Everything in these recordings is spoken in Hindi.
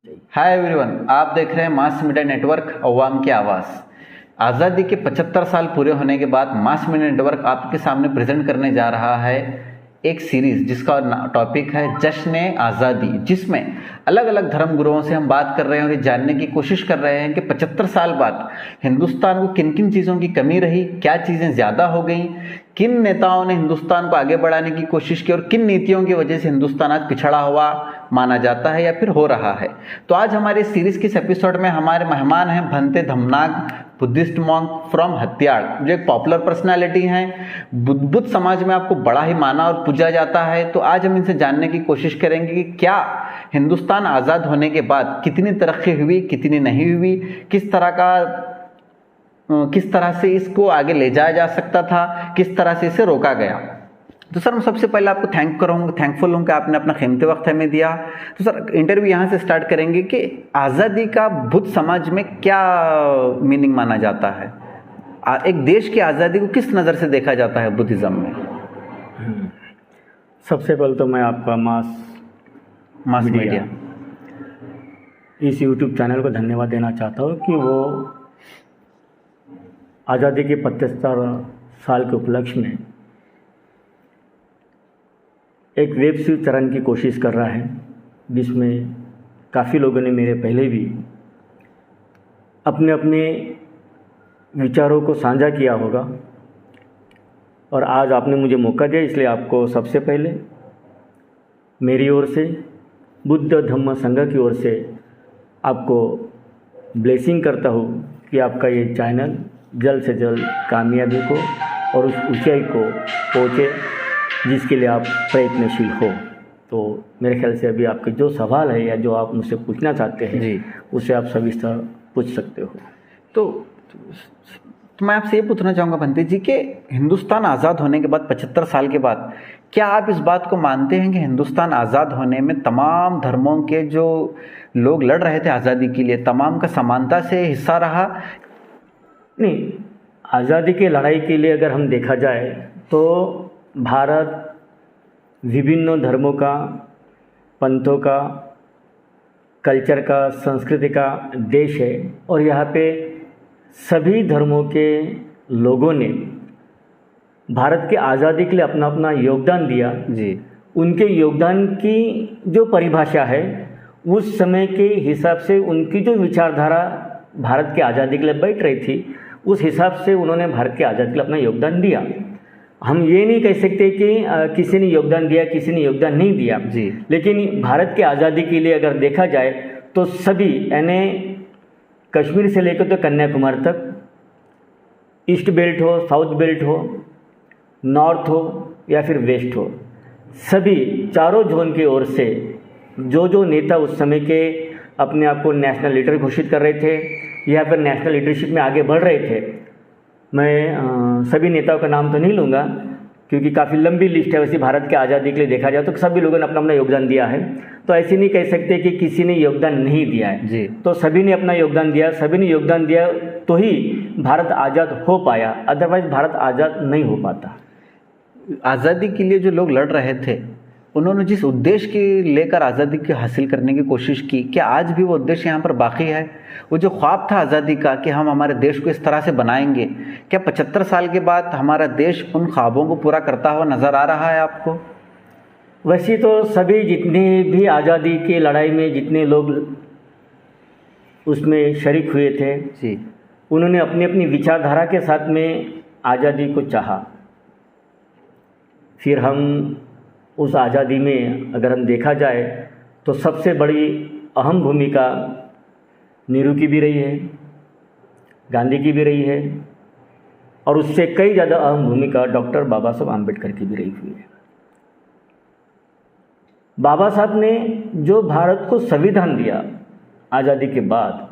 हाय एवरीवन, आप देख रहे हैं मास मीडिया नेटवर्क अवाम की आवाज़। आज़ादी के 75 साल पूरे होने के बाद मास मीडिया नेटवर्क आपके सामने प्रेजेंट करने जा रहा है एक सीरीज जिसका टॉपिक है जश्न आज़ादी, जिसमें अलग अलग धर्म गुरुओं से हम बात कर रहे हैं और ये जानने की कोशिश कर रहे हैं कि 75 साल बाद हिंदुस्तान को किन किन चीज़ों की कमी रही, क्या चीज़ें ज़्यादा हो गई, किन नेताओं ने हिंदुस्तान को आगे बढ़ाने की कोशिश की और किन नीतियों की वजह से हिंदुस्तान आज पिछड़ा हुआ माना जाता है या फिर हो रहा है। तो आज हमारे सीरीज के इस एपिसोड में हमारे मेहमान हैं Bhante Dhammanag, Buddhist monk from हत्याड़, जो एक पॉपुलर पर्सनालिटी हैं। बुद्ध समाज में आपको बड़ा ही माना और पूजा जाता है। तो आज हम इनसे जानने की कोशिश करेंगे कि क्या हिंदुस्तान आज़ाद होने के बाद कितनी तरक्की हुई, कितनी नहीं हुई, किस तरह से इसको आगे ले जाया जा सकता था, किस तरह से इसे रोका गया। तो सर, मैं सबसे पहले आपको थैंकफुल हूँ कि आपने अपना कीमती वक्त हमें दिया। तो सर, इंटरव्यू यहाँ से स्टार्ट करेंगे कि आज़ादी का बुद्ध समाज में क्या मीनिंग माना जाता है। एक देश की आज़ादी को किस नज़र से देखा जाता है बुद्धिज़्म में। सबसे पहले तो मैं आपका मास मीडिया इस यूट्यूब चैनल को धन्यवाद देना चाहता हूँ कि वो आज़ादी के 75 साल के उपलक्ष्य में एक वेब सीरीज चरण की कोशिश कर रहा है, जिसमें काफ़ी लोगों ने मेरे पहले भी अपने अपने विचारों को साझा किया होगा और आज आपने मुझे मौका दिया, इसलिए आपको सबसे पहले मेरी ओर से, बुद्ध धम्म संघ की ओर से आपको ब्लेसिंग करता हूँ कि आपका ये चैनल जल्द से जल्द कामयाबी को और उस ऊंचाई को पहुँचे जिसके लिए आप प्रयत्नशील हो। तो मेरे ख्याल से अभी आपके जो सवाल है या जो आप मुझसे पूछना चाहते हैं जी, उससे आप सविस्तर पूछ सकते हो। तो मैं आपसे ये पूछना चाहूँगा भंते जी कि हिंदुस्तान आज़ाद होने के बाद 75 साल के बाद क्या आप इस बात को मानते हैं कि हिंदुस्तान आज़ाद होने में तमाम धर्मों के जो लोग लड़ रहे थे आज़ादी के लिए, तमाम का समानता से हिस्सा रहा? नहीं, आज़ादी की लड़ाई के लिए अगर हम देखा जाए तो भारत विभिन्न धर्मों का, पंथों का, कल्चर का, संस्कृति का देश है और यहाँ पे सभी धर्मों के लोगों ने भारत की आज़ादी के लिए अपना अपना योगदान दिया। जी, उनके योगदान की जो परिभाषा है उस समय के हिसाब से उनकी जो विचारधारा भारत की आज़ादी के लिए बैठ रही थी, उस हिसाब से उन्होंने भारत की आज़ादी के लिए अपना योगदान दिया। हम ये नहीं कह सकते कि किसी ने योगदान दिया, किसी ने योगदान नहीं दिया जी, लेकिन भारत की आज़ादी के लिए अगर देखा जाए तो सभी, यानी कश्मीर से लेकर तो कन्याकुमारी तक, ईस्ट बेल्ट हो, साउथ बेल्ट हो, नॉर्थ हो या फिर वेस्ट हो, सभी चारों जोन की ओर से जो नेता उस समय के अपने आप को नेशनल लीडर घोषित कर रहे थे या फिर नेशनल लीडरशिप में आगे बढ़ रहे थे, मैं सभी नेताओं का नाम तो नहीं लूँगा क्योंकि काफ़ी लंबी लिस्ट है। वैसे भारत की आज़ादी के लिए देखा जाए तो सभी लोगों ने अपना अपना योगदान दिया है, तो ऐसे नहीं कह सकते कि किसी ने योगदान नहीं दिया है जी। तो सभी ने अपना योगदान दिया, सभी ने योगदान दिया तो ही भारत आज़ाद हो पाया, अदरवाइज भारत आज़ाद नहीं हो पाता। आज़ादी के लिए जो लोग लड़ रहे थे, उन्होंने जिस उद्देश्य की लेकर आज़ादी की हासिल करने की कोशिश की, क्या आज भी वो उद्देश्य यहाँ पर बाकी है? वो जो ख्वाब था आज़ादी का कि हम हमारे देश को इस तरह से बनाएंगे, क्या 75 साल के बाद हमारा देश उन ख्वाबों को पूरा करता हुआ नज़र आ रहा है आपको? वैसे तो सभी जितने भी आज़ादी की लड़ाई में जितने लोग उसमें शरीक हुए थे जी, उन्होंने अपनी अपनी विचारधारा के साथ में आज़ादी को चाहा। फिर हम उस आज़ादी में अगर हम देखा जाए तो सबसे बड़ी अहम भूमिका नेहरू की भी रही है, गांधी की भी रही है और उससे कई ज़्यादा अहम भूमिका डॉक्टर बाबा साहब आम्बेडकर की भी रही हुई है। बाबा साहब ने जो भारत को संविधान दिया आज़ादी के बाद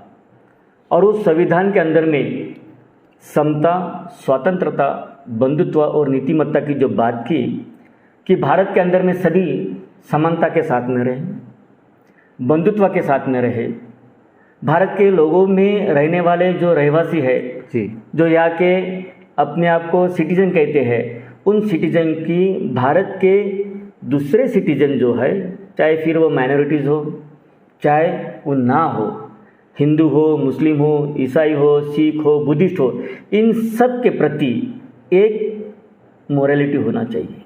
और उस संविधान के अंदर में समता, स्वतंत्रता, बंधुत्व और नीतिमत्ता की जो बात की कि भारत के अंदर में सभी समानता के साथ में रहे, बंधुत्व के साथ में रहे, भारत के लोगों में रहने वाले जो रहवासी है जी, जो यहाँ के अपने आप को सिटीजन कहते हैं, उन सिटीजन की भारत के दूसरे सिटीजन जो है, चाहे फिर वो माइनॉरिटीज़ हो, चाहे वो ना हो, हिंदू हो, मुस्लिम हो, ईसाई हो, सिख हो, बुद्धिस्ट हो, इन सब के प्रति एक मोरालिटी होना चाहिए,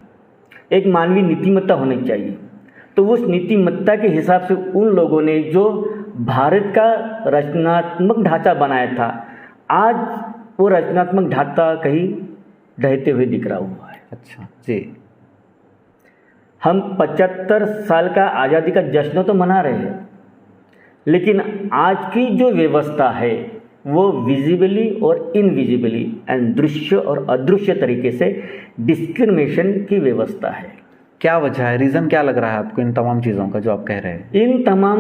एक मानवीय नीतिमत्ता होनी चाहिए। तो उस नीतिमत्ता के हिसाब से उन लोगों ने जो भारत का रचनात्मक ढांचा बनाया था, आज वो रचनात्मक ढांचा कहीं ढहते हुए दिख रहा हुआ है। अच्छा जी। हम 75 साल का आज़ादी का जश्न तो मना रहे हैं, लेकिन आज की जो व्यवस्था है वो विजिबली और इनविजिबली एंड दृश्य और अदृश्य तरीके से डिस्क्रिमिनेशन की व्यवस्था है। क्या वजह है, रीज़न क्या लग रहा है आपको इन तमाम चीज़ों का जो आप कह रहे हैं? इन तमाम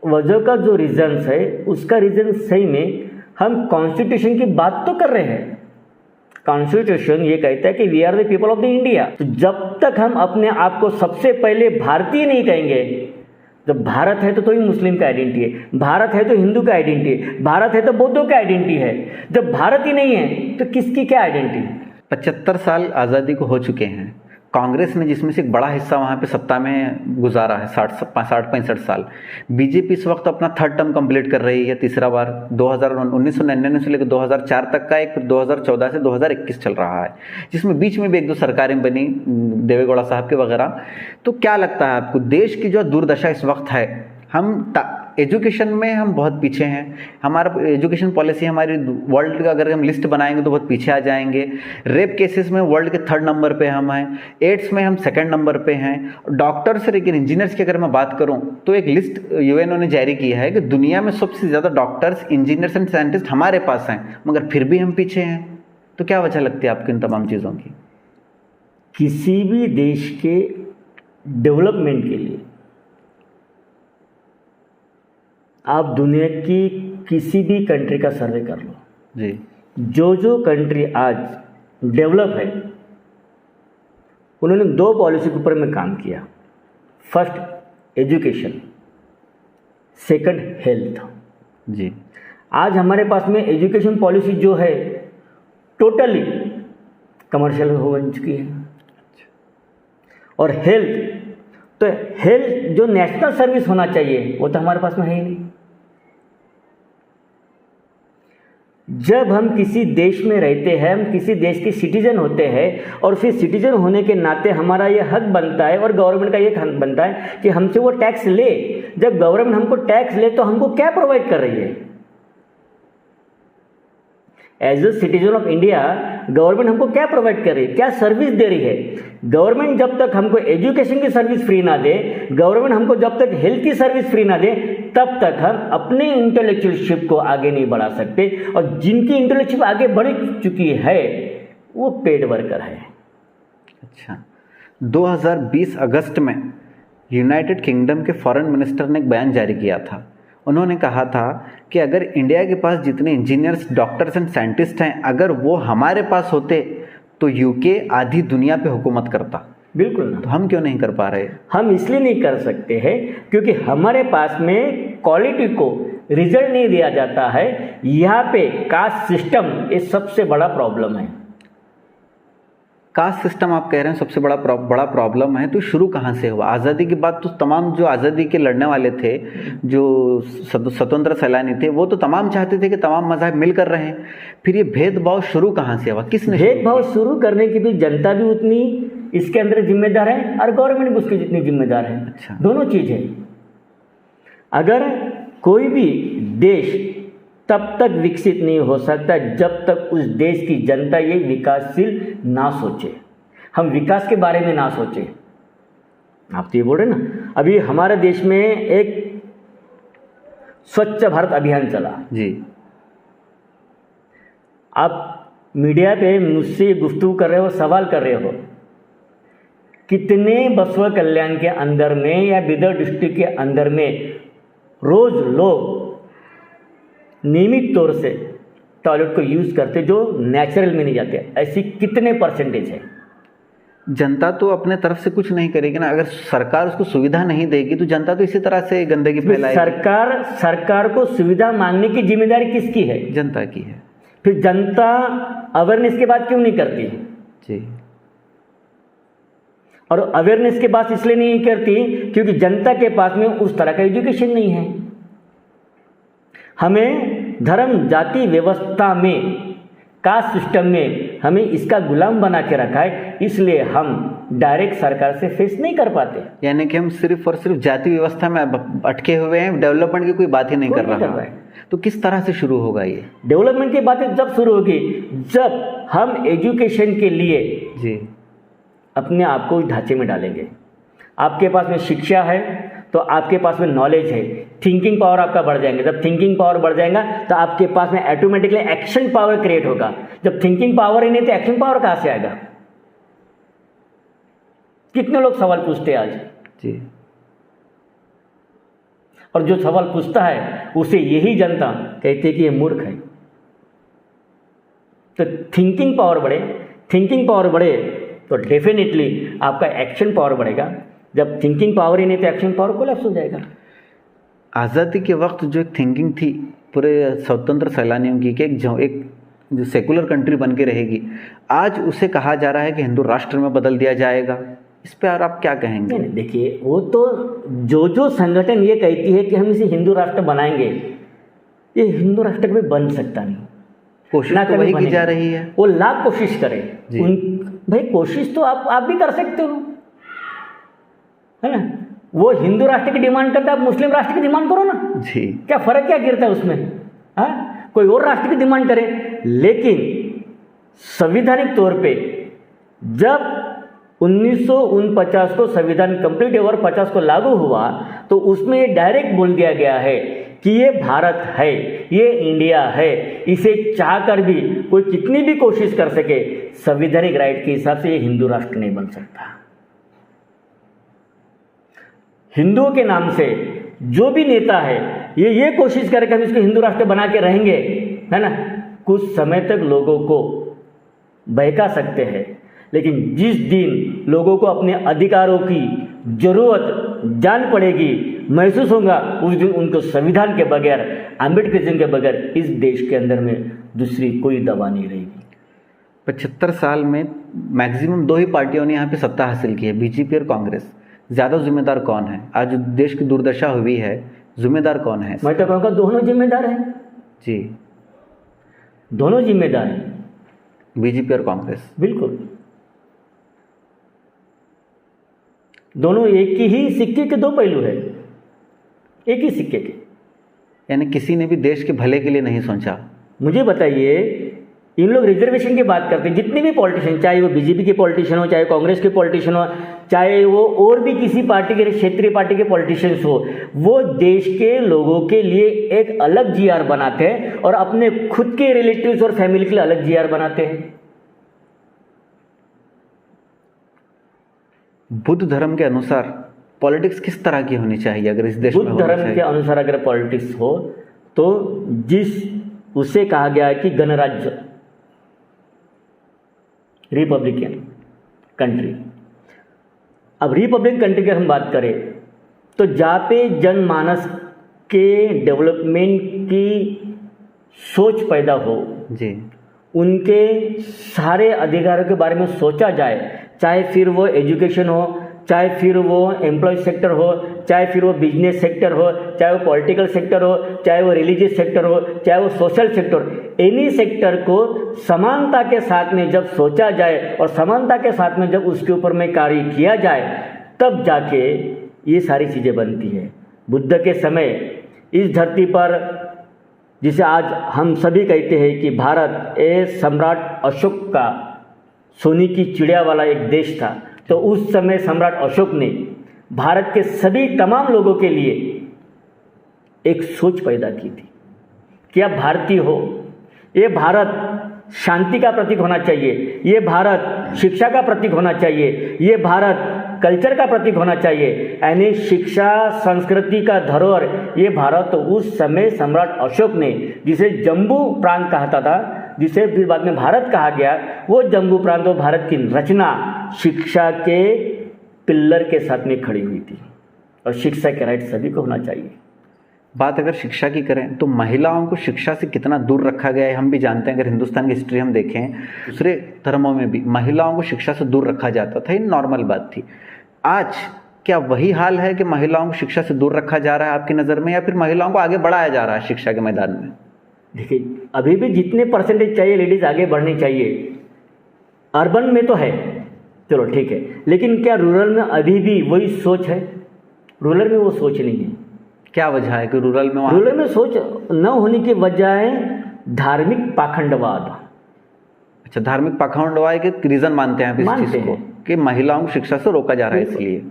वजह का जो रीजंस है, उसका रीज़न सही में हम कॉन्स्टिट्यूशन की बात तो कर रहे हैं। कॉन्स्टिट्यूशन ये कहता है कि we are the people of the India. तो जब तक हम अपने आप को सबसे पहले भारतीय नहीं कहेंगे, जब भारत है तो ही मुस्लिम का आइडेंटिटी है, भारत है तो हिंदू का आइडेंटिटी है, भारत है तो बौद्धों का आइडेंटिटी है, जब भारत ही नहीं है तो किसकी क्या आइडेंटिटी? 75 साल आज़ादी को हो चुके हैं, कांग्रेस ने जिसमें से एक बड़ा हिस्सा वहाँ पे सत्ता में गुजारा है 60-65 साल। बीजेपी इस वक्त अपना थर्ड टर्म कंप्लीट कर रही है, तीसरा बार। 1999 से लेकर 2004 तक का एक 2014 से 2021 चल रहा है, जिसमें बीच में भी एक दो सरकारें बनी देवेगौड़ा साहब के वगैरह। तो क्या लगता है आपको, देश की जो दुर्दशा इस वक्त है, हम एजुकेशन में हम बहुत पीछे हैं, हमारा एजुकेशन पॉलिसी हमारी वर्ल्ड का अगर हम लिस्ट बनाएंगे तो बहुत पीछे आ जाएंगे। रेप केसेस में वर्ल्ड के 3rd नंबर पे हम हैं, एड्स में हम 2nd नंबर पे हैं। डॉक्टर से लेकर इंजीनियर्स की अगर मैं बात करूं तो एक लिस्ट यूएनओ ने जारी की है कि दुनिया में सबसे ज़्यादा डॉक्टर्स, इंजीनियर्स एंड साइंटिस्ट हमारे पास हैं, मगर फिर भी हम पीछे हैं। तो क्या वजह लगती है आपको इन तमाम चीज़ों की? किसी भी देश के डेवलपमेंट के लिए आप दुनिया की किसी भी कंट्री का सर्वे कर लो जी, जो कंट्री आज डेवलप है उन्होंने 2 पॉलिसी के ऊपर में काम किया। First education, second health. जी, आज हमारे पास में एजुकेशन पॉलिसी जो है टोटली कमर्शियल हो बन चुकी है, और हेल्थ जो नेशनल सर्विस होना चाहिए वो तो हमारे पास में है ही नहीं। जब हम किसी देश में रहते हैं, हम किसी देश के सिटीजन होते हैं, और फिर सिटीजन होने के नाते हमारा ये हक बनता है और गवर्नमेंट का ये हक बनता है कि हमसे वो टैक्स ले। जब गवर्नमेंट हमको टैक्स ले तो हमको क्या प्रोवाइड कर रही है? As a citizen of India government हमको क्या प्रोवाइड कर रही है, क्या सर्विस दे रही है? गवर्नमेंट जब तक हमको एजुकेशन की सर्विस फ्री ना दे, गवर्नमेंट हमको जब तक हेल्थ की सर्विस फ्री ना दे, तब तक हम अपने इंटेलेक्चुअलशिप को आगे नहीं बढ़ा सकते। और जिनकी इंटेलेक्चुअल आगे बढ़ चुकी है वो पेड वर्कर है। अच्छा, 2020 अगस्त में यूनाइटेड किंगडम के फॉरेन मिनिस्टर ने एक बयान जारी किया था। उन्होंने कहा था कि अगर इंडिया के पास जितने इंजीनियर्स, डॉक्टर्स एंड साइंटिस्ट हैं, अगर वो हमारे पास होते तो यूके आधी दुनिया पे हुकूमत करता। बिल्कुल ना। तो हम क्यों नहीं कर पा रहे? हम इसलिए नहीं कर सकते हैं क्योंकि हमारे पास में क्वालिटी को रिजल्ट नहीं दिया जाता है। यहाँ पे कास्ट सिस्टम ये सबसे बड़ा प्रॉब्लम है। कास्ट सिस्टम आप कह रहे हैं सबसे बड़ा प्रॉब्लम है, तो शुरू कहाँ से हुआ? आज़ादी के बाद तो तमाम जो आज़ादी के लड़ने वाले थे, जो स्वतंत्र सैलानी थे, वो तो तमाम चाहते थे कि तमाम मज़हब मिलकर रहें। फिर ये भेदभाव शुरू कहाँ से हुआ? किसने भेदभाव शुरू करने की भी जनता भी उतनी इसके अंदर जिम्मेदार है और गवर्नमेंट भी उसकी जितनी जिम्मेदार है। अच्छा, दोनों चीज़ है। अगर कोई भी देश तब तक विकसित नहीं हो सकता जब तक उस देश की जनता ये विकासशील ना सोचे, हम विकास के बारे में ना सोचे। आप तो ये बोल रहे ना, अभी हमारे देश में एक स्वच्छ भारत अभियान चला जी। आप मीडिया पे मुझसे गुफ्तगू कर रहे हो, सवाल कर रहे हो, कितने बसवा कल्याण के अंदर में या बिदर डिस्ट्रिक्ट के अंदर में रोज लोग नियमित तौर से टॉयलेट को यूज़ करते जो नेचुरल में नहीं जाते? ऐसी कितने परसेंटेज है? जनता तो अपने तरफ से कुछ नहीं करेगी ना। अगर सरकार उसको सुविधा नहीं देगी तो जनता तो इसी तरह से गंदगी फैलाएगी। सरकार को सुविधा मांगने की जिम्मेदारी किसकी है? जनता की है। फिर जनता अवेयरनेस के बाद क्यों नहीं करती? जी। और अवेयरनेस के पास इसलिए नहीं करती क्योंकि जनता के पास में उस तरह का एजुकेशन नहीं है। हमें धर्म जाति व्यवस्था में, कास्ट सिस्टम में हमें इसका गुलाम बना के रखा है, इसलिए हम डायरेक्ट सरकार से फेस नहीं कर पाते। यानी कि हम सिर्फ और सिर्फ जाति व्यवस्था में अटके हुए हैं, डेवलपमेंट की कोई बात ही नहीं कर रहा है। तो किस तरह से शुरू होगा ये डेवलपमेंट की बातें? जब शुरू होगी जब हम एजुकेशन के लिए जी अपने आप को ढांचे में डालेंगे। आपके पास में शिक्षा है तो आपके पास में नॉलेज है, थिंकिंग पावर आपका बढ़ जाएंगे। जब थिंकिंग पावर बढ़ जाएगा तो आपके पास में ऑटोमेटिकली एक्शन पावर क्रिएट होगा। जब थिंकिंग पावर ही नहीं तो एक्शन पावर कहाँ से आएगा? कितने लोग सवाल पूछते हैं आज जी, और जो सवाल पूछता है उसे यही जनता कहती है कि ये मूर्ख है। तो थिंकिंग पावर बढ़े, थिंकिंग पावर बढ़े तो डेफिनेटली आपका एक्शन पावर बढ़ेगा। जब थिंकिंग पावर ही नहीं तो एक्शन पावर कोलैप्स हो जाएगा। आज़ादी के वक्त जो एक थिंकिंग थी पूरे स्वतंत्र सैलानियों की कि एक जो सेकुलर कंट्री बन के रहेगी, आज उसे कहा जा रहा है कि हिंदू राष्ट्र में बदल दिया जाएगा। इस पर आप क्या कहेंगे? नहीं, देखिए वो तो जो संगठन ये कहती है कि हम इसे हिंदू राष्ट्र बनाएंगे, ये हिंदू राष्ट्र कभी बन सकता नहीं। कोशिश तो वही की जा रही है, वो लाख कोशिश करें। भाई कोशिश तो आप भी कर सकते हो, है ना। वो हिंदू राष्ट्र की डिमांड करता है, आप मुस्लिम राष्ट्र की डिमांड करो ना जी, क्या फर्क क्या गिरता है उसमें? हाँ, कोई और राष्ट्र की डिमांड करे। लेकिन संवैधानिक तौर पे जब 1949 को संविधान कंप्लीट हुआ और 50 को लागू हुआ तो उसमें ये डायरेक्ट बोल दिया गया है कि ये भारत है, ये इंडिया है। इसे चाहकर भी कोई कितनी भी कोशिश कर सके, संवैधानिक राइट के हिसाब से ये हिंदू राष्ट्र नहीं बन सकता। हिंदुओं के नाम से जो भी नेता है ये कोशिश करे कि हम इसको हिंदू राष्ट्र बना के रहेंगे, है ना, कुछ समय तक लोगों को बहका सकते हैं। लेकिन जिस दिन लोगों को अपने अधिकारों की जरूरत जान पड़ेगी, महसूस होगा, उस दिन उनको संविधान के बगैर, अम्बेडकरिज्म के बगैर इस देश के अंदर में दूसरी कोई दवा नहीं रहेगी। 75 साल में मैक्सिमम 2 ही पार्टियों ने यहाँ पे सत्ता हासिल की है, बीजेपी और कांग्रेस। ज़्यादा जिम्मेदार कौन है? आज देश की दुर्दशा हुई है, जिम्मेदार कौन है? मैं तो कहूँगा दोनों जिम्मेदार हैं जी, दोनों जिम्मेदार हैं, बीजेपी और कांग्रेस। बिल्कुल, दोनों एक ही सिक्के के 2 पहलू है, एक ही सिक्के के। यानी किसी ने भी देश के भले के लिए नहीं सोचा। मुझे बताइए, इन लोग रिजर्वेशन की बात करते हैं, जितने भी पॉलिटिशियन, चाहे वो बीजेपी के पॉलिटिशियन हो, चाहे कांग्रेस के पॉलिटिशियन हो, चाहे वो और भी किसी पार्टी के, क्षेत्रीय पार्टी के पॉलिटिशियंस हो, वो देश के लोगों के लिए एक अलग जीआर बनाते हैं और अपने खुद के रिलेटिव्स और फैमिली के लिए अलग जीआर बनाते हैं। बुद्ध धर्म के अनुसार पॉलिटिक्स किस तरह की होनी चाहिए अगर इस देश में? बुद्ध धर्म के अनुसार अगर पॉलिटिक्स हो तो उसे कहा गया है कि गणराज्य, रिपब्लिकन कंट्री। अब रिपब्लिकन कंट्री की हम बात करें तो जहाँ पे जनमानस के डेवलपमेंट की सोच पैदा हो जी, उनके सारे अधिकारों के बारे में सोचा जाए, चाहे फिर वो एजुकेशन हो, चाहे फिर वो एम्प्लॉय सेक्टर हो, चाहे फिर वो बिजनेस सेक्टर हो, चाहे वो पॉलिटिकल सेक्टर हो, चाहे वो रिलीजियस सेक्टर हो, चाहे वो सोशल सेक्टर हो, एनी सेक्टर को समानता के साथ में जब सोचा जाए और समानता के साथ में जब उसके ऊपर में कार्य किया जाए, तब जाके ये सारी चीज़ें बनती है। बुद्ध के समय इस धरती पर, जिसे आज हम सभी कहते हैं कि भारत सम्राट अशोक का सोने की चिड़िया वाला एक देश था, तो उस समय सम्राट अशोक ने भारत के सभी तमाम लोगों के लिए एक सोच पैदा की थी कि आप भारतीय हो, ये भारत शांति का प्रतीक होना चाहिए, ये भारत शिक्षा का प्रतीक होना चाहिए, ये भारत कल्चर का प्रतीक होना चाहिए, यानी शिक्षा संस्कृति का धरोहर ये भारत। तो उस समय सम्राट अशोक ने, जिसे जम्बू प्रांत कहता था, जिसे फिर बाद में भारत कहा गया, वो जम्बू प्रांत, वो भारत की रचना शिक्षा के पिल्लर के साथ में खड़ी हुई थी। और शिक्षा के राइट सभी को होना चाहिए। बात अगर शिक्षा की करें तो महिलाओं को शिक्षा से कितना दूर रखा गया है हम भी जानते हैं। अगर हिंदुस्तान की हिस्ट्री हम देखें, दूसरे धर्मों में भी महिलाओं को शिक्षा से दूर रखा जाता था, ये नॉर्मल बात थी। आज क्या वही हाल है कि महिलाओं को शिक्षा से दूर रखा जा रहा है आपकी नज़र में, या फिर महिलाओं को आगे बढ़ाया जा रहा है शिक्षा के मैदान में? देखिए, अभी भी जितने परसेंटेज चाहिए लेडीज आगे बढ़नी चाहिए, अर्बन में तो है, चलो ठीक है, लेकिन क्या रूरल में अभी भी वही सोच है? रूरल में वो सोच नहीं है। क्या वजह है कि रूरल में सोच न होने की वजह है धार्मिक पाखंडवाद। अच्छा, धार्मिक पाखंडवाद के रीजन मानते हैं आप इस चीज को कि महिलाओं को शिक्षा से रोका जा रहा है इसलिए?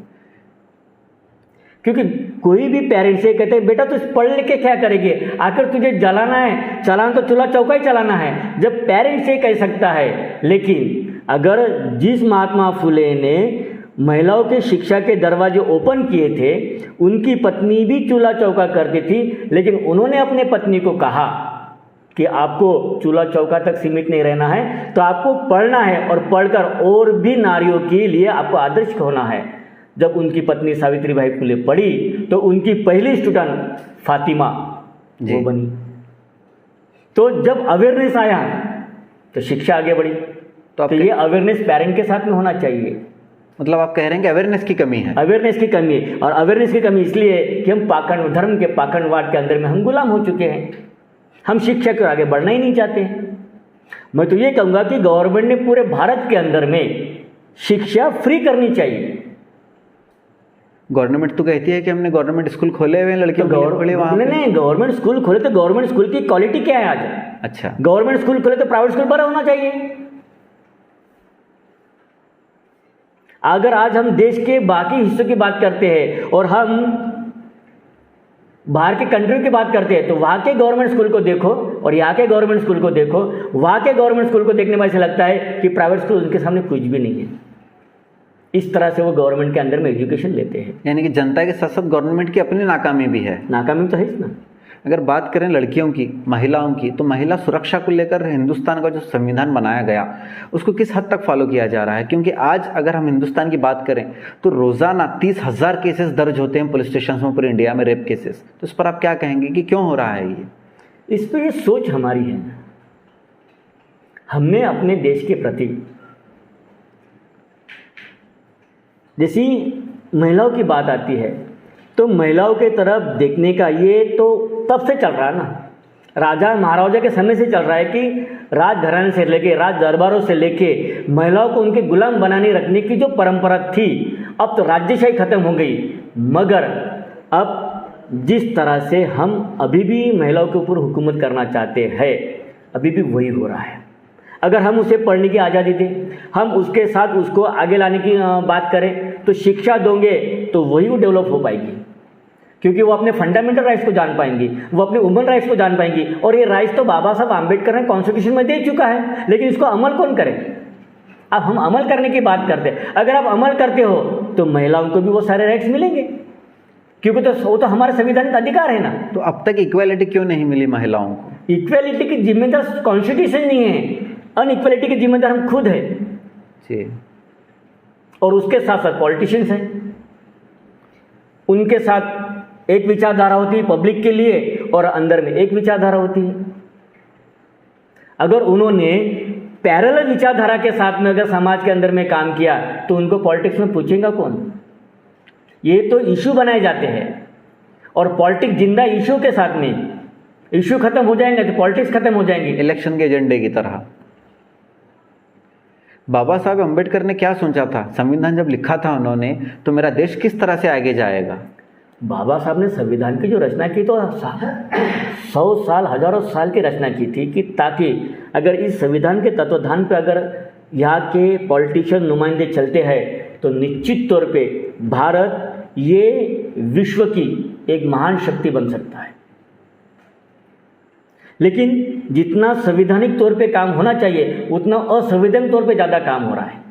क्योंकि कोई भी पेरेंट्स से कहते हैं बेटा तू पढ़ लिख के क्या करेगी, आखिर तुझे जलाना है, चलाना तो चूल्हा चौका ही चलाना है, जब पेरेंट्स से कह सकता है। लेकिन अगर जिस महात्मा फुले ने महिलाओं के शिक्षा के दरवाजे ओपन किए थे, उनकी पत्नी भी चूल्हा चौका करती थी, लेकिन उन्होंने अपने पत्नी को कहा कि आपको चूल्हा चौका तक सीमित नहीं रहना है, तो आपको पढ़ना है और पढ़कर और भी नारियों के लिए आपको आदर्श होना है। जब उनकी पत्नी सावित्रीबाई फुले पढ़ी तो उनकी पहली स्टूडेंट फातिमा वो बनी। तो जब अवेयरनेस आया तो शिक्षा आगे बढ़ी। तो ये अवेयरनेस पेरेंट के साथ में होना चाहिए। मतलब आप कह रहे हैं कि अवेयरनेस की कमी है? अवेयरनेस की कमी है, और अवेयरनेस की कमी इसलिए कि हम पाखंड धर्म के पाखंडवाद के अंदर में हम गुलाम हो चुके हैं। हम शिक्षा के आगे बढ़ना ही नहीं चाहते। मैं तो ये कहूँगा कि गवर्नमेंट ने पूरे भारत के अंदर में शिक्षा फ्री करनी चाहिए। गवर्नमेंट तो कहती है कि हमने गवर्नमेंट स्कूल खोले हुए हैं, लड़कियों के लिए वहाँ नहीं, गवर्नमेंट स्कूल खोले तो गवर्नमेंट स्कूल की क्वालिटी क्या है आज? अच्छा, गवर्नमेंट स्कूल खोले तो प्राइवेट स्कूल बड़ा होना चाहिए। अगर आज हम देश के बाकी हिस्सों की बात करते हैं और हम बाहर के कंट्री की बात करते हैं, तो वहाँ के गवर्नमेंट स्कूल को देखो और यहाँ के गवर्नमेंट स्कूल को देखो। वहाँ के गवर्नमेंट स्कूल को देखने में ऐसा लगता है कि प्राइवेट स्कूल उनके सामने कुछ भी नहीं है। इस तरह से वो गवर्नमेंट के अंदर में एजुकेशन लेते हैं। यानी कि जनता के साथ साथ गवर्नमेंट की अपनी नाकामी भी है। नाकामी तो है ना। अगर बात करें लड़कियों की, महिलाओं की, तो महिला सुरक्षा को लेकर हिंदुस्तान का जो संविधान बनाया गया उसको किस हद तक फॉलो किया जा रहा है? क्योंकि आज अगर हम हिंदुस्तान की बात करें तो रोजाना 30,000 केसेस दर्ज होते हैं पुलिस स्टेशन में पूरे इंडिया में, रेप केसेस। तो इस पर आप क्या कहेंगे कि क्यों हो रहा है ये? इस पर ये सोच हमारी है। हमने अपने देश के प्रति, जैसी महिलाओं की बात आती है तो महिलाओं के तरफ देखने का ये तो तब से चल रहा है ना, राजा महाराजा के समय से चल रहा है कि राजघराने से लेके राज दरबारों से लेके महिलाओं को उनके गुलाम बनाने रखने की जो परंपरा थी, अब तो राज्यशाही खत्म हो गई। मगर अब जिस तरह से हम अभी भी महिलाओं के ऊपर हुकूमत करना चाहते हैं, अभी भी वही हो रहा है। अगर हम उसे पढ़ने की आज़ादी दें, हम उसके साथ उसको आगे लाने की बात करें, तो शिक्षा दोगे तो वही वो डेवलप हो पाएगी, क्योंकि वो अपने फंडामेंटल राइट्स को जान पाएंगी, वो अपने ह्यूमन राइट्स को जान पाएंगी। और ये राइट्स तो बाबा साहब आम्बेडकर ने कॉन्स्टिट्यूशन में दे चुका है, लेकिन इसको अमल कौन करे? अब हम अमल करने की बात करते हैं। अगर आप अमल करते हो तो महिलाओं को भी वो सारे राइट्स मिलेंगे, क्योंकि तो वो तो हमारे संविधान का अधिकार है ना। तो अब तक इक्वालिटी क्यों नहीं मिली महिलाओं को? इक्वालिटी की जिम्मेदार कॉन्स्टिट्यूशन नहीं है, अनइक्वालिटी की जिम्मेदार हम खुद है जी। और उसके साथ साथ पॉलिटिशियंस हैं, उनके साथ एक विचारधारा होती है पब्लिक के लिए और अंदर में एक विचारधारा होती है। अगर उन्होंने पैरेलल विचारधारा के साथ में अगर समाज के अंदर में काम किया तो उनको पॉलिटिक्स में पूछेगा कौन? ये तो इशू बनाए जाते हैं और पॉलिटिक्स जिंदा इशू के साथ में, इशू खत्म हो जाएंगे तो पॉलिटिक्स खत्म हो जाएंगी, इलेक्शन के एजेंडे की तरह। बाबा साहब अम्बेडकर ने क्या सोचा था? संविधान जब लिखा था उन्होंने, तो मेरा देश किस तरह से आगे जाएगा? बाबा साहब ने संविधान की जो रचना की तो 100 साल, हजारों साल की रचना की थी कि ताकि अगर इस संविधान के तत्वधान पे अगर यहाँ के पॉलिटिशियन नुमाइंदे चलते हैं तो निश्चित तौर पे भारत ये विश्व की एक महान शक्ति बन सकता है। लेकिन जितना संवैधानिक तौर पे काम होना चाहिए उतना असंवैधानिक तौर पे ज़्यादा काम हो रहा है।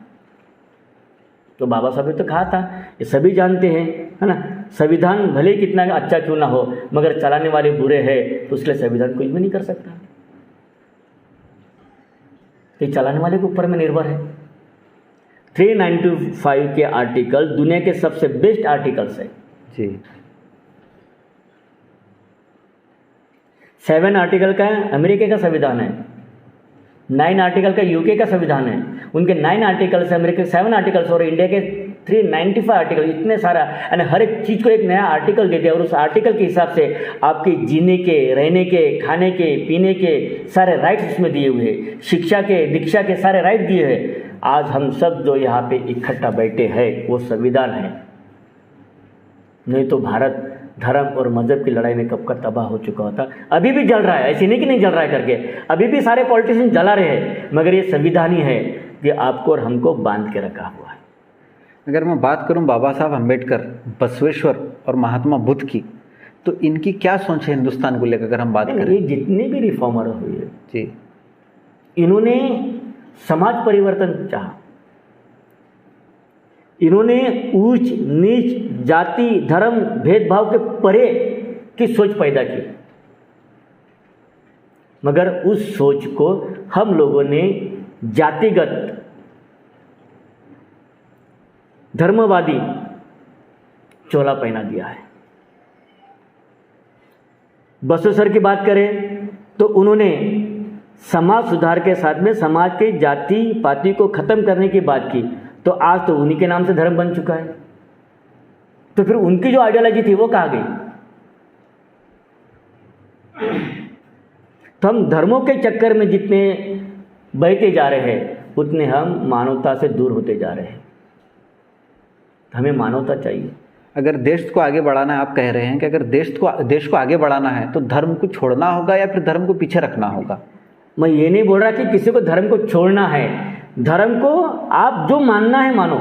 तो बाबा साहब ने तो कहा था, ये सभी जानते हैं, है ना, संविधान भले कितना अच्छा क्यों ना हो मगर चलाने वाले बुरे हैं, तो इसलिए संविधान कुछ भी नहीं कर सकता। तो चलाने वाले के ऊपर में निर्भर है। 395 के आर्टिकल दुनिया के सबसे बेस्ट आर्टिकल्स है जी। 7 आर्टिकल का अमेरिका का संविधान है, 9 आर्टिकल का यूके का संविधान है, उनके 9 आर्टिकल्स, अमेरिका के 7 आर्टिकल्स और इंडिया के 395 आर्टिकल, इतने सारा, यानी हर एक चीज़ को एक नया आर्टिकल दे दिया और उस आर्टिकल के हिसाब से आपके जीने के, रहने के, खाने के, पीने के सारे राइट्स उसमें दिए हुए हैं, शिक्षा के, दीक्षा के सारे राइट दिए हैं। आज हम सब जो यहाँ पे इकट्ठा बैठे हैं वो संविधान है, नहीं तो भारत धर्म और मजहब की लड़ाई में कब का तबाह हो चुका होता। अभी भी जल रहा है, ऐसे नहीं कि नहीं जल रहा है करके, अभी भी सारे पॉलिटिशियन जला रहे हैं, मगर ये संविधान ही है कि आपको और हमको बांध के रखा हुआ है। अगर मैं बात करूं बाबा साहब अम्बेडकर, बसवेश्वर और महात्मा बुद्ध की, तो इनकी क्या सोच है हिंदुस्तान को लेकर अगर हम बात करें? ये जितने भी रिफॉर्मर हुए जी, इन्होंने समाज परिवर्तन चाहा, इन्होंने ऊंच नीच, जाति, धर्म, भेदभाव के परे की सोच पैदा की, मगर उस सोच को हम लोगों ने जातिगत, धर्मवादी चोला पहना दिया है। बसवेश्वर की बात करें तो उन्होंने समाज सुधार के साथ में समाज के जाति पाति को खत्म करने की बात की, तो आज तो उन्हीं के नाम से धर्म बन चुका है। तो फिर उनकी जो आइडियोलॉजी थी वो कहाँ गई? तो हम धर्मों के चक्कर में जितने बहते जा रहे हैं उतने हम मानवता से दूर होते जा रहे हैं। हमें मानवता चाहिए। अगर देश को आगे बढ़ाना है, आप कह रहे हैं कि अगर देश को आगे बढ़ाना है तो धर्म को छोड़ना होगा या फिर धर्म को पीछे रखना होगा? मैं ये नहीं बोल रहा कि किसी को धर्म को छोड़ना है, धर्म को आप जो मानना है मानो,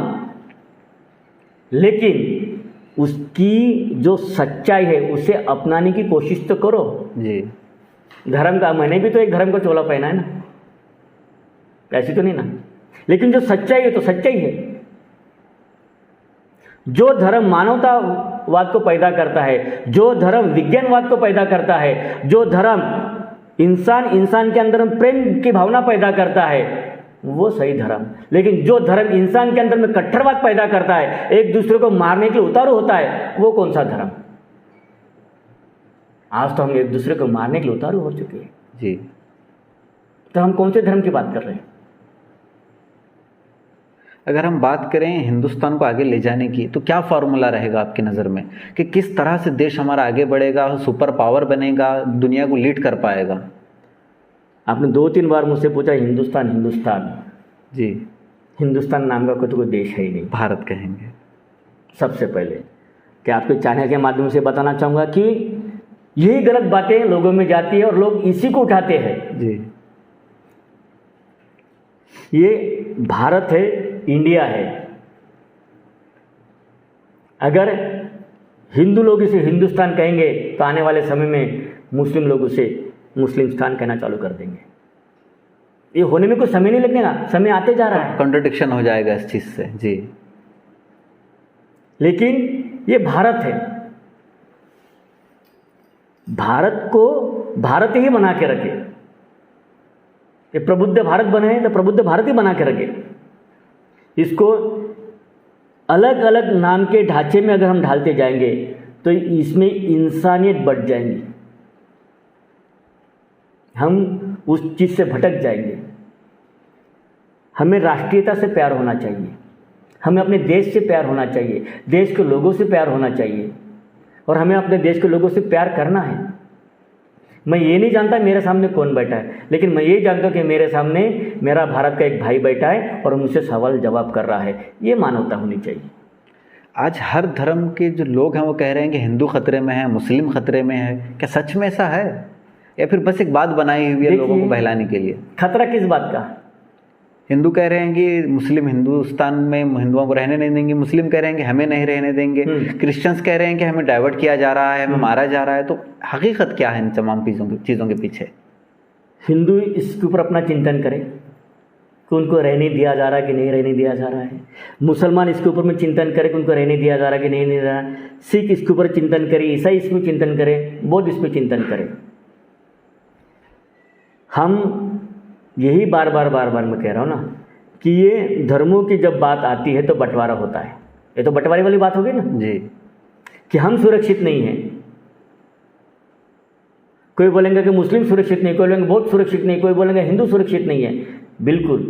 लेकिन उसकी जो सच्चाई है उसे अपनाने की कोशिश तो करो। जी, धर्म का, मैंने भी तो एक धर्म को चोला पहना है ना, ऐसी तो नहीं ना, लेकिन जो सच्चाई है तो सच्चाई है। जो धर्म मानवतावाद को पैदा करता है, जो धर्म विज्ञानवाद को पैदा करता है, जो धर्म इंसान के अंदर प्रेम की भावना पैदा करता है, वो सही धर्म। लेकिन जो धर्म इंसान के अंदर में कट्टरवाद पैदा करता है, एक दूसरे को मारने के लिए उतारू होता है, वो कौन सा धर्म? आज तो हम एक दूसरे को मारने के लिए उतारू हो चुके हैं जी। तो हम कौन से धर्म की बात कर रहे हैं? अगर हम बात करें हिंदुस्तान को आगे ले जाने की, तो क्या फार्मूला रहेगा आपकी नज़र में कि किस तरह से देश हमारा आगे बढ़ेगा, सुपर पावर बनेगा, दुनिया को लीड कर पाएगा? आपने 2-3 बार मुझसे पूछा हिंदुस्तान हिंदुस्तान। जी, हिंदुस्तान नाम का कोई देश है ही नहीं, भारत कहेंगे। सबसे पहले क्या आपके चैनल के माध्यम से बताना चाहूँगा कि यही गलत बातें लोगों में जाती है और लोग इसी को उठाते हैं। जी, ये भारत है, इंडिया है। अगर हिंदू लोग इसे हिंदुस्तान कहेंगे तो आने वाले समय में मुस्लिम लोग उसे मुस्लिमस्तान कहना चालू कर देंगे। ये होने में कुछ समय नहीं लगेगा, समय आते जा रहा है, कॉन्ट्रडिक्शन हो जाएगा इस चीज से। जी, लेकिन ये भारत है, भारत को भारत ही बना के रखे। ये प्रबुद्ध भारत बने तो प्रबुद्ध भारत ही बना के रखे। इसको अलग अलग नाम के ढांचे में अगर हम ढालते जाएंगे तो इसमें इंसानियत बढ़ जाएंगी, हम उस चीज़ से भटक जाएंगे। हमें राष्ट्रीयता से प्यार होना चाहिए, हमें अपने देश से प्यार होना चाहिए, देश के लोगों से प्यार होना चाहिए, और हमें अपने देश के लोगों से प्यार करना है। मैं ये नहीं जानता मेरे सामने कौन बैठा है, लेकिन मैं ये जानता हूँ कि मेरे सामने मेरा भारत का एक भाई बैठा है और मुझसे सवाल जवाब कर रहा है। ये मानवता होनी चाहिए। आज हर धर्म के जो लोग हैं वो कह रहे हैं कि हिंदू खतरे में है, मुस्लिम खतरे में है। क्या सच में ऐसा है या फिर बस एक बात बनाई हुई है लोगों को बहलाने के लिए? खतरा किस बात का? हिंदू कह रहे हैं कि मुस्लिम हिंदुस्तान में हिंदुओं को रहने नहीं देंगे, मुस्लिम कह रहे हैं कि हमें नहीं रहने देंगे, क्रिश्चियंस कह रहे हैं कि हमें डाइवर्ट किया जा रहा है, हमें मारा जा रहा है। तो हकीकत क्या है इन तमाम चीज़ों के पीछे? हिंदू इसके ऊपर अपना चिंतन करें कि उनको रहने दिया जा रहा है कि नहीं रहने दिया जा रहा है। मुसलमान इसके ऊपर में चिंतन करें कि उनको रहने दिया जा रहा है कि नहीं दिया जा रहा है। सिख इसके ऊपर चिंतन करें, ईसाई इसमें चिंतन करें, बौद्ध इस पर चिंतन करें। हम यही बार बार मैं कह रहा हूँ ना कि ये धर्मों की जब बात आती है तो बंटवारा होता है। ये तो बंटवारे वाली बात होगी ना जी, कि हम सुरक्षित नहीं हैं। कोई बोलेंगे कि मुस्लिम सुरक्षित नहीं, कोई बोलेंगे बौद्ध सुरक्षित नहीं, कोई बोलेंगे हिंदू सुरक्षित नहीं है। बिल्कुल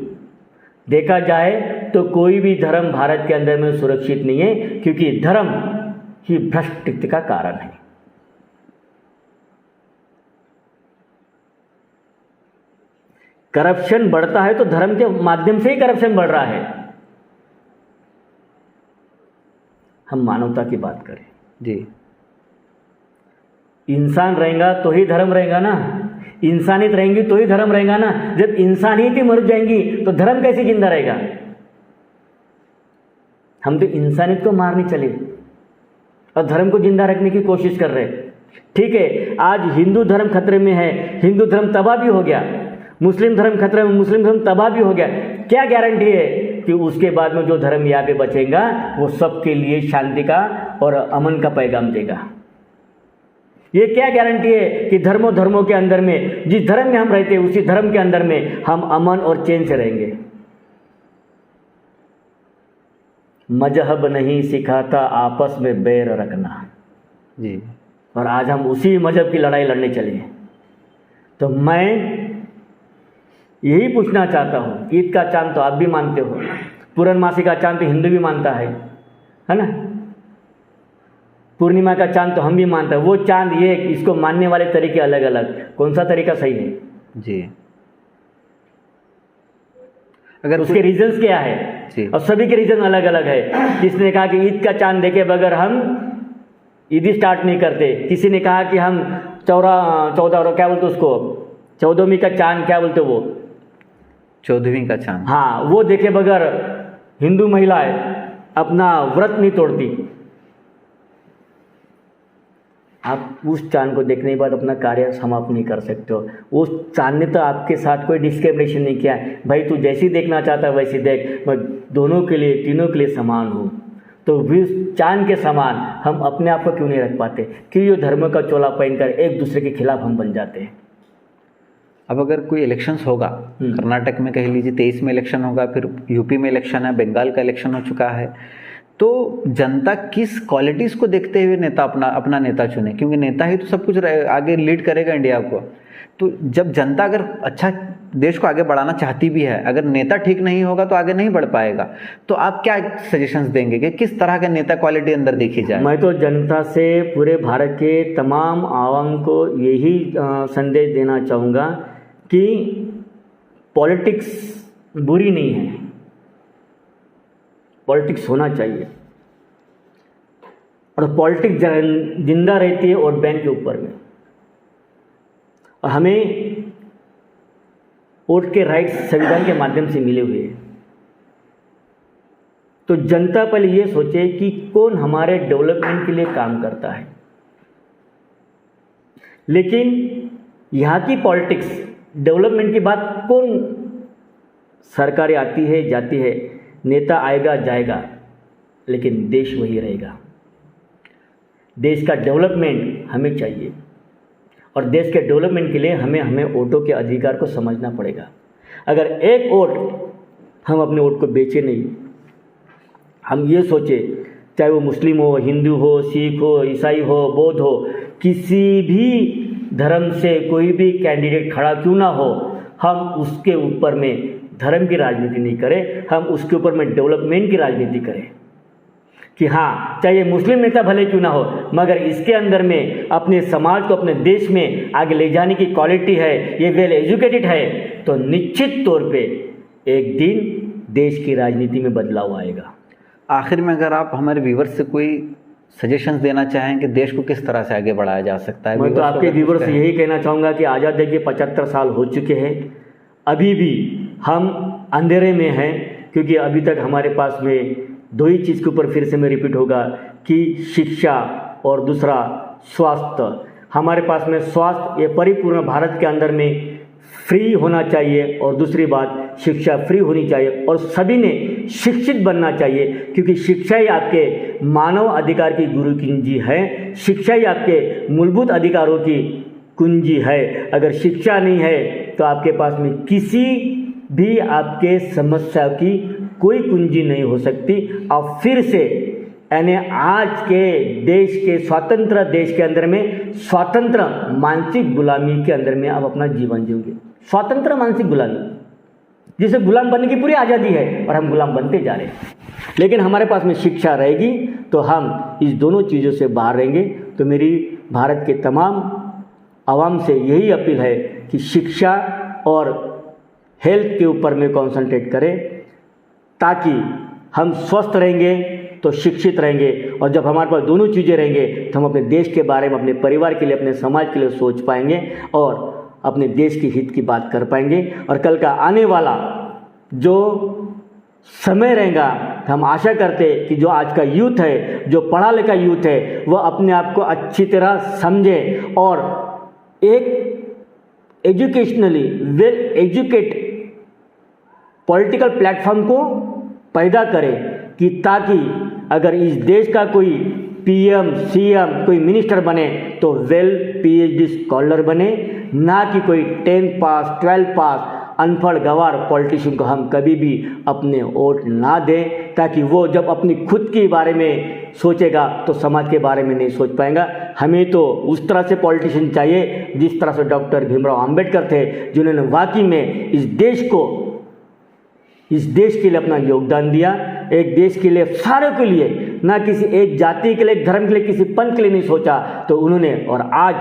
देखा जाए तो कोई भी धर्म भारत के अंदर में सुरक्षित नहीं है, क्योंकि धर्म ही भ्रष्ट का कारण है। करप्शन बढ़ता है तो धर्म के माध्यम से ही करप्शन बढ़ रहा है। हम मानवता की बात करें जी, इंसान रहेगा तो ही धर्म रहेगा ना, इंसानियत रहेंगी तो ही धर्म रहेगा ना। जब इंसानियत ही मर जाएंगी तो धर्म कैसे जिंदा रहेगा? हम तो इंसानियत को मारने चले और धर्म को जिंदा रखने की कोशिश कर रहे हैं। ठीक है, आज हिंदू धर्म खतरे में है, हिंदू धर्म तबाह भी हो गया, मुस्लिम धर्म खतरे में, मुस्लिम धर्म तबाह भी हो गया। क्या गारंटी है कि उसके बाद में जो धर्म यहाँ पे बचेगा वो सबके लिए शांति का और अमन का पैगाम देगा? ये क्या गारंटी है कि धर्मों के अंदर में, जिस धर्म में हम रहते हैं उसी धर्म के अंदर में हम अमन और चैन से रहेंगे? मजहब नहीं सिखाता आपस में बैर रखना जी, और आज हम उसी मजहब की लड़ाई लड़ने चले। तो मैं यही पूछना चाहता हूँ, ईद का चांद तो आप भी मानते हो, पूर्णमासी का चांद तो हिंदू भी मानता है ना, पूर्णिमा का चांद तो हम भी मानते हैं। वो चांद ये, इसको मानने वाले तरीके अलग अलग, कौन सा तरीका सही है जी? अगर उसके रीजंस क्या है जी, और सभी के रीजन अलग अलग है। किसने कहा कि ईद का चांद देखे बगैर हम ईद स्टार्ट नहीं करते, किसी ने कहा कि हम 14 क्या बोलते उसको, 14वीं का चांद क्या बोलते वो, 14वीं का चांद, हाँ, वो देखे बगैर हिंदू महिलाएं अपना व्रत नहीं तोड़ती। आप उस चांद को देखने के बाद अपना कार्य समाप्त नहीं कर सकते हो। उस चांद ने तो आपके साथ कोई डिस्क्रिमिनेशन नहीं किया है, भाई तू जैसी देखना चाहता है वैसी देख, मैं दोनों के लिए, तीनों के लिए समान हूँ। तो भी चांद के समान हम अपने आप को क्यों नहीं रख पाते? क्यों ये धर्म का चोला पहनकर एक दूसरे के खिलाफ हम बन जाते हैं? अब अगर कोई इलेक्शंस होगा, कर्नाटक में कह लीजिए 23 में इलेक्शन होगा, फिर यूपी में इलेक्शन है, बंगाल का इलेक्शन हो चुका है, तो जनता किस क्वालिटीज़ को देखते हुए नेता अपना नेता चुने? क्योंकि नेता ही तो सब कुछ आगे लीड करेगा इंडिया को। तो जब जनता अगर अच्छा देश को आगे बढ़ाना चाहती भी है, अगर नेता ठीक नहीं होगा तो आगे नहीं बढ़ पाएगा। तो आप क्या सजेशंस देंगे कि किस तरह का नेता क्वालिटी अंदर देखी जाए? मैं तो जनता से, पूरे भारत के तमाम आवाम को यही संदेश देना चाहूँगा कि पॉलिटिक्स बुरी नहीं है, पॉलिटिक्स होना चाहिए, और पॉलिटिक्स जिंदा रहती है वोट बैंक के ऊपर में। और हमें वोट के राइट्स संविधान के माध्यम से मिले हुए हैं। तो जनता पहले ये सोचे कि कौन हमारे डेवलपमेंट के लिए काम करता है। लेकिन यहाँ की पॉलिटिक्स, डेवलपमेंट की बात, कौन सरकारें आती है जाती है, नेता आएगा जाएगा, लेकिन देश वही रहेगा। देश का डेवलपमेंट हमें चाहिए, और देश के डेवलपमेंट के लिए हमें वोटों के अधिकार को समझना पड़ेगा। अगर एक वोट हम अपने वोट को बेचे नहीं, हम ये सोचे चाहे वो मुस्लिम हो, हिंदू हो, सिख हो, ईसाई हो, बौद्ध हो, किसी भी धर्म से कोई भी कैंडिडेट खड़ा क्यों ना हो, हम उसके ऊपर में धर्म की राजनीति नहीं करें, हम उसके ऊपर में डेवलपमेंट की राजनीति करें। कि हाँ, चाहे ये मुस्लिम नेता भले क्यों ना हो, मगर इसके अंदर में अपने समाज को, अपने देश में आगे ले जाने की क्वालिटी है, ये वेल एजुकेटेड है, तो निश्चित तौर पे एक दिन देश की राजनीति में बदलाव आएगा। आखिर में अगर आप हमारे व्यूवर्स से कोई सजेशंस देना चाहें कि देश को किस तरह से आगे बढ़ाया जा सकता है? मैं तो आपके व्यूवर्स से यही कहना चाहूँगा कि आज़ादी के 75 साल हो चुके हैं, अभी भी हम अंधेरे में हैं, क्योंकि अभी तक हमारे पास में दो ही चीज़ के ऊपर फिर से मैं रिपीट होगा कि शिक्षा और दूसरा स्वास्थ्य। हमारे पास में स्वास्थ्य ये परिपूर्ण भारत के अंदर में फ्री होना चाहिए, और दूसरी बात शिक्षा फ्री होनी चाहिए, और सभी ने शिक्षित बनना चाहिए, क्योंकि शिक्षा ही आपके मानव अधिकार की गुरु कुंजी है, शिक्षा ही आपके मूलभूत अधिकारों की कुंजी है। अगर शिक्षा नहीं है तो आपके पास में किसी भी आपके समस्या की कोई कुंजी नहीं हो सकती। आप फिर से यानी आज के देश के स्वतंत्र देश के अंदर में स्वतंत्र मानसिक गुलामी के अंदर में आप अपना जीवन जियोगे। स्वतंत्र मानसिक गुलामी, जिसे गुलाम बनने की पूरी आज़ादी है और हम गुलाम बनते जा रहे हैं। लेकिन हमारे पास में शिक्षा रहेगी तो हम इस दोनों चीज़ों से बाहर रहेंगे। तो मेरी भारत के तमाम आवाम से यही अपील है कि शिक्षा और हेल्थ के ऊपर में कंसंट्रेट करें, ताकि हम स्वस्थ रहेंगे तो शिक्षित रहेंगे, और जब हमारे पास दोनों चीज़ें रहेंगे तो हम अपने देश के बारे में, अपने परिवार के लिए, अपने समाज के लिए सोच पाएंगे और अपने देश के हित की बात कर पाएंगे। और कल का आने वाला जो समय रहेगा, हम आशा करते हैं कि जो आज का यूथ है, जो पढ़ा लिखा यूथ है, वह अपने आप को अच्छी तरह समझे और एक educationally well educate political platform को पैदा करे, कि ताकि अगर इस देश का कोई पीएम, सीएम, कोई मिनिस्टर बने तो वेल पीएचडी स्कॉलर बने, ना कि कोई 10th पास 12th पास अनपढ़ गवार पॉलिटिशियन को हम कभी भी अपने वोट ना दें, ताकि वो जब अपनी खुद के बारे में सोचेगा तो समाज के बारे में नहीं सोच पाएगा। हमें तो उस तरह से पॉलिटिशियन चाहिए जिस तरह से डॉक्टर भीमराव अंबेडकर थे, जिन्होंने वाकई में इस देश के लिए अपना योगदान दिया, एक देश के लिए, सारे के लिए, ना किसी एक जाति के लिए, एक धर्म के लिए, किसी पंथ के लिए नहीं सोचा। तो उन्होंने, और आज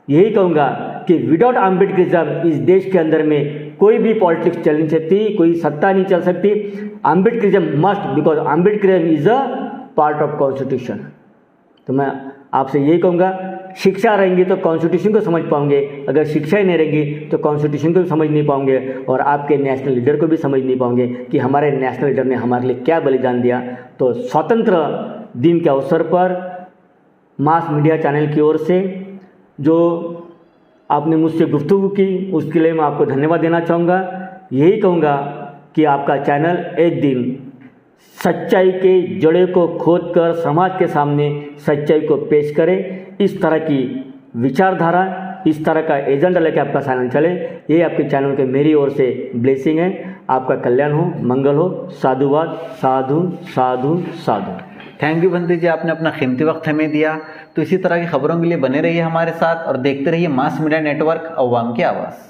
यही कहूँगा कि विदाउट अम्बेडकरिज्म इस देश के अंदर में कोई भी पॉलिटिक्स चल नहीं सकती, कोई सत्ता नहीं चल सकती। Ambedkarism must, because Ambedkarism is a part of constitution. तो मैं आपसे यही कहूँगा, शिक्षा रहेंगी तो कॉन्स्टिट्यूशन को समझ पाओगे, अगर शिक्षा ही नहीं रहेंगी तो कॉन्स्टिट्यूशन को भी समझ नहीं पाओगे और आपके नेशनल लीडर को भी समझ नहीं पाओगे कि हमारे नेशनल लीडर ने हमारे लिए क्या बलिदान दिया। तो स्वतंत्र दिन के अवसर पर मास मीडिया चैनल की ओर से जो आपने मुझसे गुफ्तगू की, उसके लिए मैं आपको धन्यवाद देना चाहूँगा। यही कहूँगा कि आपका चैनल एक दिन सच्चाई के जड़े को खोदकर समाज के सामने सच्चाई को पेश करे। इस तरह की विचारधारा, इस तरह का एजेंडा लेकर आपका चैनल चले, ये आपके चैनल के मेरी ओर से ब्लेसिंग है। आपका कल्याण हो, मंगल हो। साधुवाद। साधु साधु साधु। थैंक यू बंटी जी, आपने अपना कीमती वक्त हमें दिया। तो इसी तरह की खबरों के लिए बने रहिए हमारे साथ और देखते रहिए मास मीडिया नेटवर्क, अवाम की आवाज़।